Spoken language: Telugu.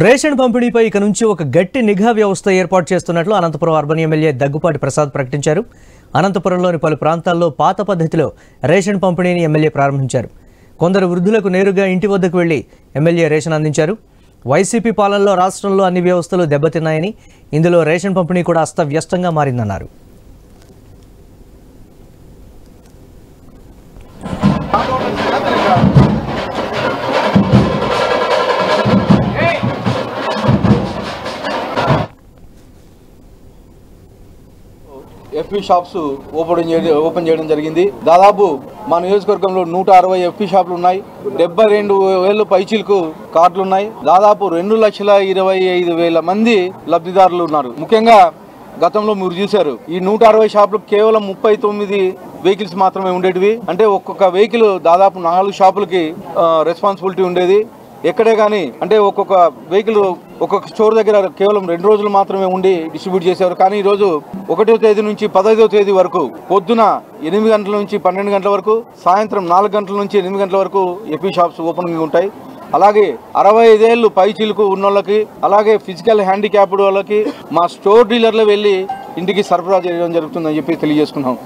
రేషన్ పంపిణీపై ఇక నుంచి ఒక గట్టి నిఘా వ్యవస్థ ఏర్పాటు చేస్తున్నట్లు అనంతపురం అర్బన్ ఎమ్మెల్యే దగ్గుపాటి ప్రసాద్ ప్రకటించారు. అనంతపురంలోని పలు ప్రాంతాల్లో పాత పద్ధతిలో రేషన్ పంపిణీని ఎమ్మెల్యే ప్రారంభించారు. కొందరు వృద్ధులకు నేరుగా ఇంటి వద్దకు వెళ్లి ఎమ్మెల్యే రేషన్ అందించారు. వైసీపీ పాలనలో రాష్ట్రంలో అన్ని వ్యవస్థలు దెబ్బతిన్నాయని, ఇందులో రేషన్ పంపిణీ కూడా అస్తవ్యస్తంగా మారిందన్నారు. ఎఫ్పీ షాప్స్ ఓపెన్ చేయడం జరిగింది. దాదాపు మా నియోజకవర్గంలో 160 ఎఫ్పీ షాపులు ఉన్నాయి. 72,000 పైచీలకు కార్డులు ఉన్నాయి. దాదాపు 2,25,000 మంది లబ్ధిదారులు ఉన్నారు. ముఖ్యంగా గతంలో మీరు చూశారు, ఈ 160 షాపులు కేవలం 39 వెహికల్స్ మాత్రమే ఉండేటివి. అంటే ఒక్కొక్క వెహికల్ దాదాపు 4 షాపులకి రెస్పాన్సిబిలిటీ ఉండేది. ఎక్కడే కానీ అంటే ఒక్కొక్క వెహికల్ ఒక్కొక్క స్టోర్ దగ్గర కేవలం 2 రోజులు మాత్రమే ఉండి డిస్ట్రిబ్యూట్ చేశారు. కానీ ఈరోజు 1వ తేదీ నుంచి 15వ తేదీ వరకు పొద్దున 8 గంటల నుంచి 12 గంటల వరకు, సాయంత్రం 4 గంటల నుంచి 8 గంటల వరకు ఎఫ్పీ షాప్స్ ఓపెనింగ్ ఉంటాయి. అలాగే 65 ఏళ్ళు పైచీలకు ఉన్న వాళ్ళకి, అలాగే ఫిజికల్ హ్యాండిక్యాప్డ్ వాళ్ళకి మా స్టోర్ డీలర్లు వెళ్ళి ఇంటికి సరఫరా చేయడం జరుగుతుందని చెప్పి తెలియజేసుకున్నాం.